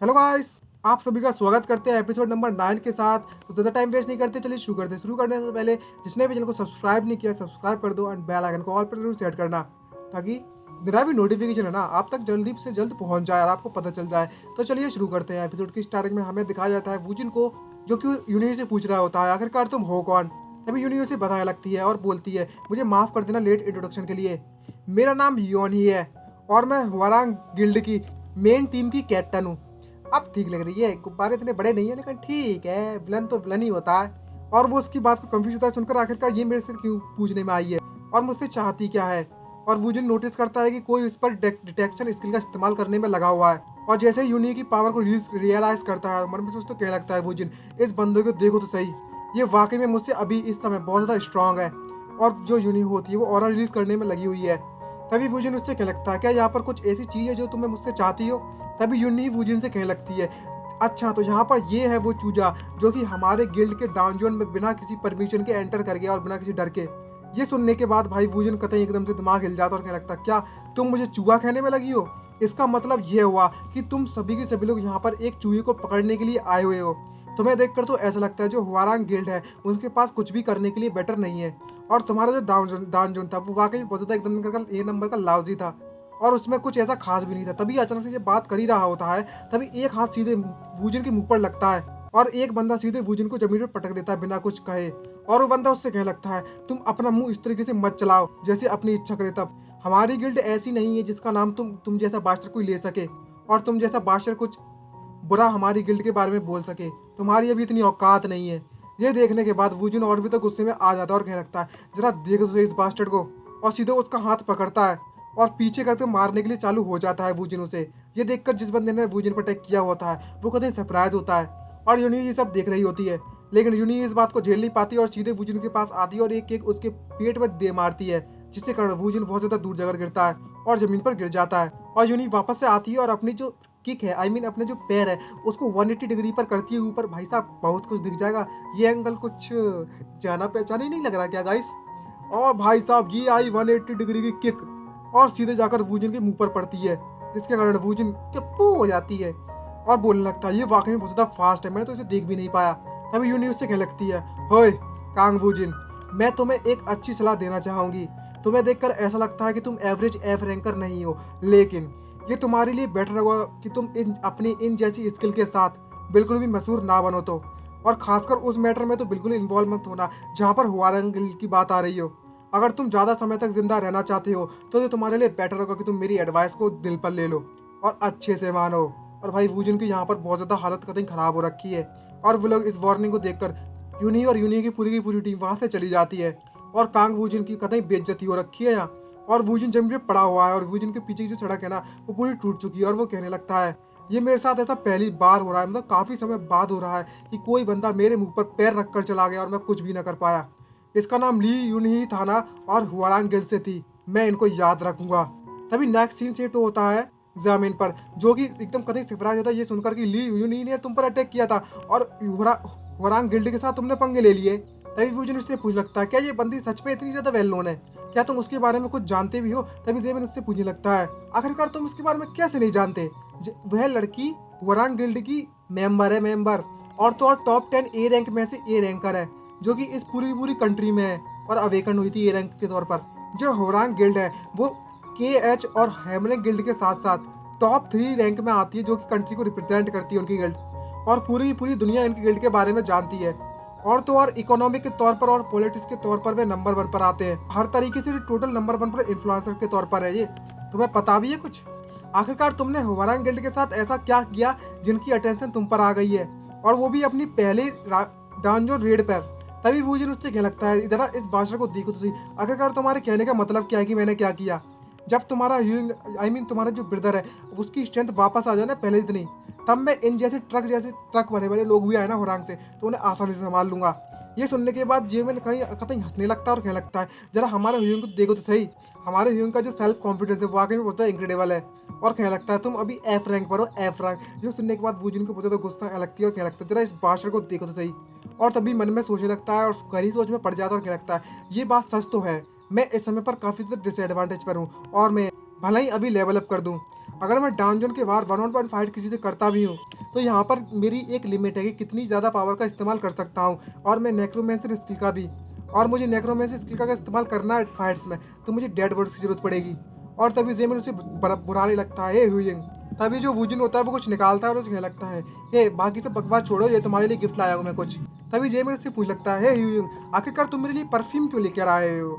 Hello guys, आप सभी का स्वागत करते हैं एपिसोड नंबर 9 के साथ। तो ज़्यादा टाइम वेस्ट नहीं करते, चलिए शुरू करते हैं। शुरू करने से पहले जिसने भी चैनल को सब्सक्राइब नहीं किया सब्सक्राइब कर दो एंड बेल आइकन को ऑल पर जरूर सेट करना, ताकि मेरा भी नोटिफिकेशन है ना आप तक जल्दी से जल्द पहुंच जाए और आपको पता चल जाए। तो चलिए शुरू करते हैं। एपिसोड की स्टार्टिंग में हमें दिखाया जाता है वूजिन को, जो कि यूनी से पूछ रहा होता है आखिरकार तुम हो कौन। तभी यूनी उसे बताने लगती है और बोलती है मुझे माफ़ कर देना लेट इंट्रोडक्शन के लिए। मेरा नाम योन ही है और मैं हुआरांग गिल्ड की मेन टीम की कैप्टन हूँ। अब ठीक लग रही है, गुब्बारे इतने बड़े नहीं है लेकिन ठीक है, विलन तो विलन ही होता है। और वो उसकी बात को कंफ्यूज होता है सुनकर, आखिरकार ये मेरे से क्यों पूछने में आई है और मुझसे चाहती क्या है। और वूजिन नोटिस करता है कि कोई उस पर डिटेक्शन स्किल का इस्तेमाल करने में लगा हुआ है। और जैसे ही यूनी की पावर को रियलाइज करता है, मन में सोच तो कहने लगता है वूजिन, इस बंदे को देखो तो सही, ये वाकई में मुझसे अभी इस समय बहुत ज़्यादा स्ट्रांग है। और जो यूनी होती है वो ऑरा रिलीज करने में लगी हुई है। तभी वूजिन उससे कहने लगता है क्या यहाँ पर कुछ ऐसी चीज़ है जो तुम्हें मुझसे चाहती हो। तभी यूनी वूजिन से कहने लगती है अच्छा तो यहाँ पर ये है वो चूजा जो कि हमारे गिल्ड के डाउनजोन में बिना किसी परमिशन के एंटर कर गया और बिना किसी डर के। ये सुनने के बाद भाई वूजिन कतई एकदम से दिमाग हिल जाता और कहने लगता क्या तुम मुझे चूहा कहने में लगी हो। इसका मतलब ये हुआ कि तुम सभी के सभी लोग यहाँ पर एक चूहे को पकड़ने के लिए आए हुए हो। तुम्हें देखकर तो ऐसा लगता है जो हुआरांग गिल्ड है उनके पास कुछ भी करने के लिए बेटर नहीं है। और तुम्हारा जो डाउनजोन था वो वाकई बहुत ज़्यादा एकदम ए नंबर का लाउजी था और उसमें कुछ ऐसा खास भी नहीं था। तभी अचानक से ये बात कर ही रहा होता है, तभी एक हाथ सीधे वूजिन के मुंह पर लगता है और एक बंदा सीधे वूजिन को जमीन पर पटक देता है बिना कुछ कहे। और वो बंदा उससे कहने लगता है तुम अपना मुंह इस तरीके से मत चलाओ जैसे अपनी इच्छा करे। तब हमारी गिल्ड ऐसी नहीं है जिसका नाम तुम जैसा बास्टर कोई ले सके और तुम जैसा बास्टर कुछ बुरा हमारी गिल्ड के बारे में बोल सके। तुम्हारी अभी इतनी औकात नहीं है। ये देखने के बाद वूजिन और भी तो गुस्से में आ जाता है और कहने लगता है जरा देख दो इस बास्टर्ड को। और सीधे उसका हाथ पकड़ता है और पीछे करके मारने के लिए चालू हो जाता है वूजिन उसे। ये देखकर जिस बंदे ने वूजिन पर अटैक किया होता है वो कहीं सरप्राइज होता है और यूनी ये सब देख रही होती है। लेकिन यूनी इस बात को झेल नहीं पाती और सीधे वूजिन के पास आती है और एक एक उसके पेट में दे मारती है, जिससे कारण वूजिन बहुत ज्यादा दूर जगह गिरता है और जमीन पर गिर जाता है। और यूनी वापस से आती है और अपनी जो किक है अपने जो पैर है उसको 180 डिग्री पर करती है ऊपर। भाई साहब बहुत कुछ दिख जाएगा, ये एंगल कुछ जाना पहचाना ही नहीं लग रहा क्या गाइस। और भाई साहब ये आई 180 डिग्री की किक और सीधे जाकर वूजिन के मुंह पर पड़ती है, जिसके कारण वूजिन चप्पू हो जाती है और बोलने लगता है ये वाकई में बहुत ज़्यादा फास्ट है, मैंने तो इसे देख भी नहीं पाया। तभी यूनी उससे कहने लगती है होए कांग वूजिन, मैं तुम्हें एक अच्छी सलाह देना चाहूँगी। तुम्हें देखकर ऐसा लगता है कि तुम एवरेज एफ रैंकर नहीं हो, लेकिन ये तुम्हारे लिए बेटर होगा कि तुम अपनी इन जैसी स्किल के साथ बिल्कुल भी मशहूर ना बनो। तो और खासकर उस मैटर में तो बिल्कुल इन्वॉल्व मत होना जहाँ पर हुआरंग की बात आ रही हो। अगर तुम ज़्यादा समय तक जिंदा रहना चाहते हो तो ये तुम्हारे लिए बेटर होगा कि तुम मेरी एडवाइस को दिल पर ले लो और अच्छे से मानो। और भाई वूजिन की यहाँ पर बहुत ज़्यादा हालत कतई ख़राब हो रखी है और वो लोग इस वार्निंग को देखकर यूनी की पूरी टीम वहाँ से चली जाती है और कांग वूजिन की कतई बेइज्जती हो रखी है यहाँ। और वूजिन जमीन पे पड़ा हुआ है और वूजिन के पीछे की जो सड़क है ना वो पूरी टूट चुकी है और वो कहने लगता है ये मेरे साथ ऐसा पहली बार हो रहा है, मतलब काफ़ी समय बाद हो रहा है कि कोई बंदा मेरे मुंह पर पैर रख कर चला गया और मैं कुछ भी ना कर पाया। इसका नाम ली यून ही था ना और हुआरांग गिल्ड से थी, मैं इनको याद रखूंगा। तभी नेक्स्ट सीन सेट होता है जमीन पर, जो कि एकदम कतई सरप्राइज होता है ये सुनकर कि ली यून ही ने तुम पर अटैक किया था और हुआरांग गिल्ड के साथ तुमने पंगे ले लिए। तभी वूजिन उससे पूछ लगता है क्या ये बंदी सच में इतनी ज्यादा वेल नोन है, क्या तुम उसके बारे में कुछ जानते भी हो। तभी जेमिन उससे पूछने लगता है आखिरकार तुम इसके बारे में कैसे नहीं जानते, वह लड़की वरांग गिल्ड की मेंबर और तो और टॉप 10 ए रैंक में से ए रैंकर है, जो कि इस पूरी कंट्री में है और अवेकन हुई थी ए रैंक के तौर पर। जो होरांग गिल्ड है वो के एच और हेमलिंग गिल्ड के साथ साथ टॉप 3 रैंक में आती है, जो कि कंट्री को रिप्रेजेंट करती है उनकी गिल्ड। और पूरी दुनिया इनकी गिल्ड के बारे में जानती है और तो और इकोनॉमिक के तौर पर और पॉलिटिक्स के तौर पर वे नंबर 1 पर आते हैं। हर तरीके से टोटल नंबर 1 पर इन्फ्लुएंसर के तौर पर है ये। तुम्हें पता भी है कुछ आखिरकार तुमने हुआरांग गिल्ड के साथ ऐसा क्या किया जिनकी अटेंशन तुम पर आ गई है, और वो भी अपनी पहले डांजोन रेड पर। तभी वूजिन उससे क्या लगता है इधर इस भाषण को देखो तो सही, आखिरकार तुम्हारे कहने का मतलब क्या है कि मैंने क्या किया। जब तुम्हारा तुम्हारा जो ब्रदर है उसकी स्ट्रेंथ वापस आ जाए ना पहले जितनी, तब मैं इन जैसे ट्रक बड़े बड़े लोग भी आए ना हुरांग से तो उन्हें आसानी से संभाल लूंगा। ये सुनने के बाद जेमिन कहीं कतई हंसने लगता है और कहने लगता है जरा हमारे ह्यूंग को देखो तो सही, हमारे ह्यूंग का जो सेल्फ कॉन्फिडेंस है वाकई में बहुत इंक्रेडिबल है। और कहने लगता है तुम अभी एफ रैंक पर हो, एफ रैंक। जो सुनने के बाद वूजिन को बहुत ज़्यादा गुस्सा आने लगती है और कहने लगता है जरा इस भाषण को देखो तो सही। और तभी मन में सोचने लगता है और गहरी सोच में पड़ जाता है और कहने लगता है ये बात सच तो है, मैं इस समय पर काफ़ी ज़्यादा डिसएडवांटेज पर हूँ और मैं भले ही अभी लेवल अप कर दूँ अगर मैं डाउनजोन के बाहर 1-on-1 फाइट किसी से करता भी हूँ तो यहाँ पर मेरी एक लिमिट है कि कितनी ज़्यादा पावर का इस्तेमाल कर सकता हूँ, और मैं नेक्रोमेंसर स्किल का भी। और मुझे नेक्रोमेंसर स्किल का इस्तेमाल करना है फाइट्स में तो मुझे डेड बॉडी की जरूरत पड़ेगी। और तभी जेमिन उसे बुरा नहीं लगता है, हुइंग। तभी जो वुजिन होता है वो कुछ निकालता है और उसे कहने लगता है, हे बाकी सब बकवास छोड़ो, ये तुम्हारे लिए गिफ्ट लाया हूँ मैं कुछ। तभी जेमिन उससे पूछ लगता है, हे हुइंग, आखिरकार तुम मेरे लिए परफ्यूम क्यों लेकर आए हो?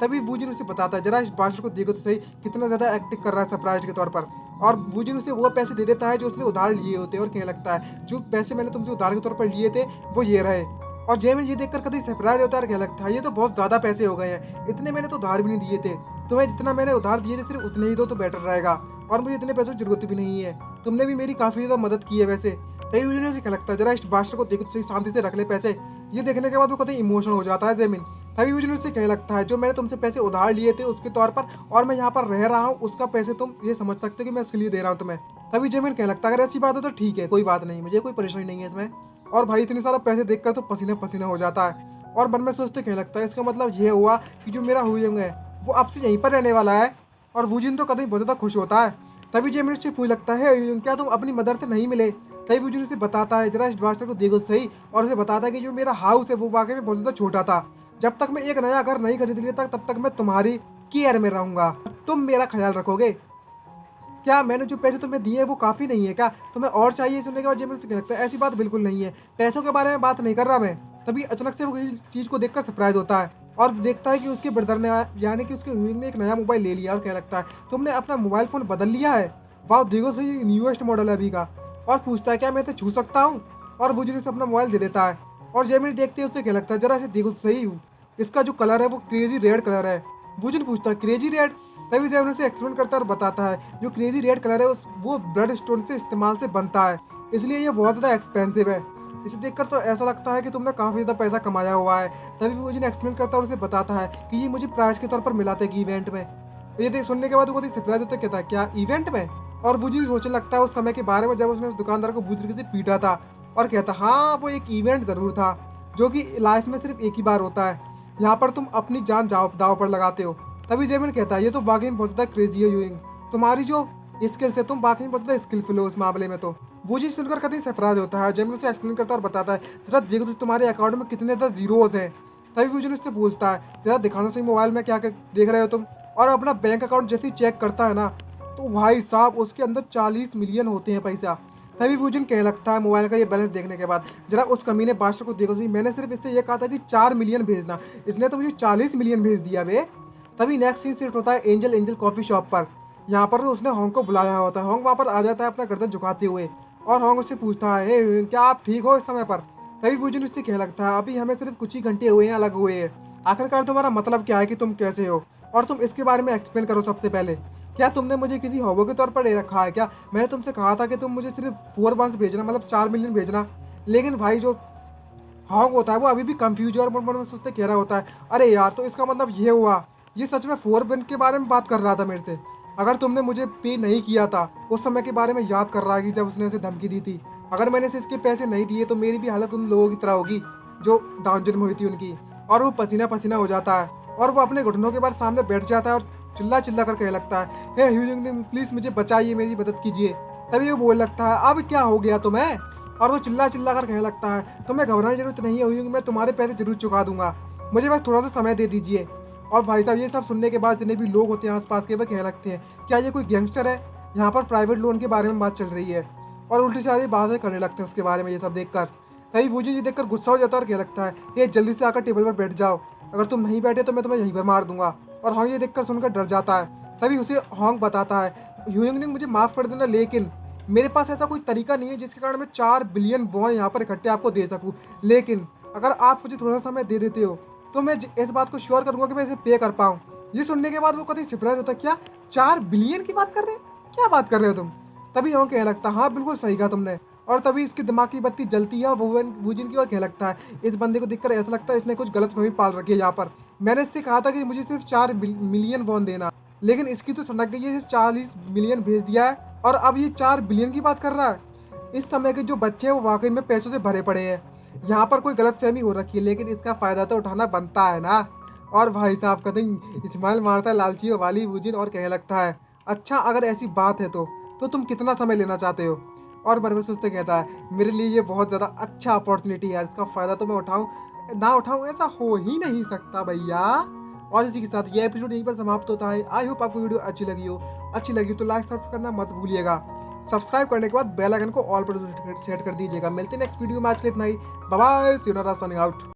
तभी वुजिन उसे बताता है, जरा इस बादशाह को देखो तो सही, कितना ज़्यादा एक्टिंग कर रहा है सरप्राइज के तौर पर। और वुजिन उसे वो पैसे दे देता है जो उसने उधार लिए होते हैं और कहने लगता है, जो पैसे मैंने तुमसे उधार के तौर पर लिए थे वो ये रहे। और जेमिन ये देखकर कभी सरप्राइज होता है और कहने लगता है, ये तो बहुत ज़्यादा पैसे हो गए हैं, इतने मैंने तो उधार भी नहीं दिए थे। तुम्हें जितना मैंने उधार दिए थे सिर्फ उतने ही दो तो बेटर रहेगा, और मुझे इतने पैसों की जरूरत भी नहीं है। तुमने भी मेरी काफ़ी ज़्यादा मदद की है वैसे। तभी वुजिन से कहने लगता है, जरा इस बादशाह को देखो तो सही, शांति से रख ले पैसे। ये देखने के बाद वो कभी इमोशनल हो जाता है जेमिन। तभी वुजिन उससे कहने लगता है, जो मैंने तुमसे पैसे उधार लिए थे उसके तौर पर और मैं यहाँ पर रह रहा हूँ उसका पैसे तुम ये समझ सकते हो कि मैं उसके लिए दे रहा हूँ तुम्हें। तभी जेमिन कहने लगता है, अगर ऐसी बात है तो ठीक है, कोई बात नहीं, मुझे कोई परेशानी नहीं है इसमें। और भाई इतने सारा पैसे देखकर तो पसीना पसीना हो जाता है, और मन में सोचते कहने लगता है, इसका मतलब ये हुआ कि जो मेरा हुइंग है वो अब से यहीं पर रहने वाला है। और वुजिन तो कभी बहुत ज़्यादा खुश होता है। तभी जेमिन से पूछ लगता है, हुइंग, क्या तुम अपनी मदर से नहीं मिले? तभी वुजिन उसे बताता है, जरा इस बादशाह को देखो सही, और उसे बताता है कि जो मेरा हाउस है वो वाकई में बहुत ज़्यादा छोटा था। जब तक मैं एक नया घर नहीं खरीद लेता तब तक मैं तुम्हारी केयर में रहूंगा, तुम मेरा ख्याल रखोगे। क्या मैंने जो पैसे तुम्हें दिए हैं वो काफ़ी नहीं है क्या? तुम्हें और चाहिए? सुनने के बाद जेमिन से कहने लगता है, ऐसी बात बिल्कुल नहीं है, पैसों के बारे में बात नहीं कर रहा मैं। तभी अचानक से वो किसी चीज़ को देखकर सरप्राइज होता है और देखता है कि उसके ब्रदर ने यानी कि उसके हुइंग ने एक नया मोबाइल ले लिया, और कहने लगता है, तुमने अपना मोबाइल फ़ोन बदल लिया है? वाह, देखो तो ये न्यूएस्ट मॉडल है अभी का। और पूछता है, क्या मैं इसे छू सकता हूँ? और वो उसे अपना मोबाइल दे देता है। और जेमिन देखते ही उससे कहने लगता है, जरा इसे देखो तो सही, इसका जो कलर है वो क्रेजी रेड कलर है। वुजिन पूछता है, क्रेजी रेड? तभी जेमिन उसे एक्सप्लेन करता है और बताता है, जो क्रेजी रेड कलर है वो ब्लड स्टोन से इस्तेमाल से बनता है, इसलिए ये बहुत ज़्यादा एक्सपेंसिव है। इसे देखकर तो ऐसा लगता है कि तुमने काफ़ी ज़्यादा पैसा कमाया हुआ है। तभी वुजिन एक्सप्लेन करता है और उसे बताता है कि ये मुझे प्राइज के तौर पर मिला था कि इवेंट में। ये देख सुनने के बाद वो बहुत ही सरप्राइज होता है, कहता है, क्या इवेंट में? और वुजिन सोचने लगता है उस समय के बारे में जब उसने उस दुकानदार को बुरी तरीके से पीटा था, और कहता, हाँ वो एक इवेंट ज़रूर था जो कि लाइफ में सिर्फ एक ही बार होता है, यहाँ पर तुम अपनी जान दाव पर लगाते हो। तभी जेमिन कहता है, ये तो वाकई में बहुत ज़्यादा क्रेजी है यूइंग, तुम्हारी जो स्किल्स है तुम वाकई में बहुत ज़्यादा स्किलफुल हो इस मामले में। तो वो चीज़ सुनकर कभी सरप्राइज होता है। जेमिन उसे एक्सप्लेन करता है और बताता है, जरा देखो तो तुम्हारे अकाउंट में कितने ज़्यादा जीरोज हैं। तभी वुजिन उससे पूछता है, जरा दिखाना सही मोबाइल में क्या क्या देख रहे हो तुम। और अपना बैंक अकाउंट जैसे ही चेक करता है ना, तो भाई साहब उसके अंदर 40 मिलियन होते हैं पैसा। तभी वुजिन कहने लगता है मोबाइल का ये बैलेंस देखने के बाद, जरा उस कमीने बादशाह को देखो सही, मैंने सिर्फ इससे ये कहा था कि 4 मिलियन भेजना, इसने तो मुझे 40 मिलियन भेज दिया बे। तभी नेक्स्ट सीन शिफ्ट होता है एंजल कॉफ़ी शॉप पर। यहाँ पर उसने होंग को बुलाया होता है। होंग वहाँ पर आ जाता है अपना गर्दन झुकाते हुए, और होंग उससे पूछता है, हे क्या आप ठीक हो इस समय पर? तभी वुजिन उससे कहने लगता है, अभी हमें सिर्फ कुछ ही घंटे हुए हैं अलग हुए हैं, आखिरकार तुम्हारा मतलब क्या है कि तुम कैसे हो, और तुम इसके बारे में एक्सप्लेन करो सबसे पहले। क्या तुमने मुझे किसी हॉबो के तौर पर ले रखा है क्या? मैंने तुमसे कहा था कि तुम मुझे सिर्फ 4 वंस भेजना, मतलब 4 मिलियन भेजना। लेकिन भाई जो हॉन्ग होता है वो अभी भी कंफ्यूज और मन में सोचते कह रहा होता है, अरे यार तो इसका मतलब ये हुआ, ये सच में 4 वन के बारे में बात कर रहा था मेरे से। अगर तुमने मुझे पे नहीं किया था उस समय के बारे में याद कर रहा है कि जब उसने उसे धमकी दी थी, अगर मैंने इसे इसके पैसे नहीं दिए तो मेरी भी हालत उन लोगों की तरह होगी जो डाउनजन में हुई थी उनकी। और वो पसीना पसीना हो जाता है और वो अपने घुटनों के बाद सामने बैठ जाता है और चिल्ला चिल्ला कर कहने लगता है, हे ह्यूलिंग प्लीज़ मुझे बचाइए, मेरी मदद कीजिए। तभी वो बोल लगता है, अब क्या हो गया तुम्हें? और वो चिल्ला चिल्ला कर कहने लगता है, तुम्हें घबराने की जरूरत नहीं है ह्यूलिंग, मैं तुम्हारे पैसे जरूर चुका दूंगा, मुझे बस थोड़ा सा समय दे दीजिए। और भाई साहब ये सब सुनने के बाद जितने भी लोग होते हैं आसपास के, वे कहने लगते हैं, क्या ये कोई गैंगस्टर है? यहाँ पर प्राइवेट लोन के बारे में बात चल रही है, और उल्टी सारी बातें करने लगते हैं उसके बारे में ये सब देखकर। तभी वुजिन ये देखकर गुस्सा हो जाता है और कहने लगता है, ये जल्दी से आकर टेबल पर बैठ जाओ, अगर तुम नहीं बैठे तो मैं तुम्हें यहीं पर मार दूंगा। और होंग ये देखकर सुनकर डर जाता है। तभी उसे होंग बताता है, ह्यूलिंग मुझे माफ़ कर देना, लेकिन मेरे पास ऐसा कोई तरीका नहीं है जिसके कारण मैं 4 बिलियन वॉन यहाँ पर इकट्ठे आपको दे सकूँ, लेकिन अगर आप मुझे थोड़ा समय दे देते हो तो मैं इस बात को श्योर करूँगा कि मैं इसे पे कर पाऊँ। ये सुनने के बाद वो कभी सरप्राइज होता है, क्या 4 बिलियन की बात कर रहे हैं, क्या बात कर रहे हो तुम? तभी होंग कहने लगता है, हाँ बिल्कुल सही कहा तुमने। और तभी इसके दिमाग की बत्ती जलती है और वुजिन की ओर कहने लगता है, इस बंदे को देखकर ऐसा लगता है इसने कुछ गलतफहमी पाल रखी है यहाँ पर। मैंने इससे कहा था कि मुझे सिर्फ 4 मिलियन वॉन देना, लेकिन इसकी तो सनक गई है, 40 मिलियन भेज दिया है और अब ये 4 बिलियन की बात कर रहा है। इस समय के जो बच्चे हैं वो वाकई में पैसों से भरे पड़े हैं, यहाँ पर कोई गलतफहमी हो रखी है, लेकिन इसका फ़ायदा तो उठाना बनता है ना। और भाई साहब कहीं इस्माइल मारता है लालची वाली वुजिन और कहने लगता है, अच्छा अगर ऐसी बात है तो तो तुम कितना समय लेना चाहते हो? और मन में सोचते कहता है मेरे लिए ये बहुत ज़्यादा अच्छा अपॉर्चुनिटी है, इसका फ़ायदा तो मैं उठाऊँ ना उठाऊँ ऐसा हो ही नहीं सकता भैया। और इसी के साथ ये एपिसोड यहीं पर समाप्त होता है। आई होप आपको वीडियो अच्छी लगी हो। अच्छी लगी तो लाइक सब्सक्राइब करना मत भूलिएगा। सब्सक्राइब करने के बाद बेल आइकन को ऑल पर सेट कर दीजिएगा। मिलते हैं नेक्स्ट वीडियो में, आज के लिए इतना ही। Bye bye, see you, signing out.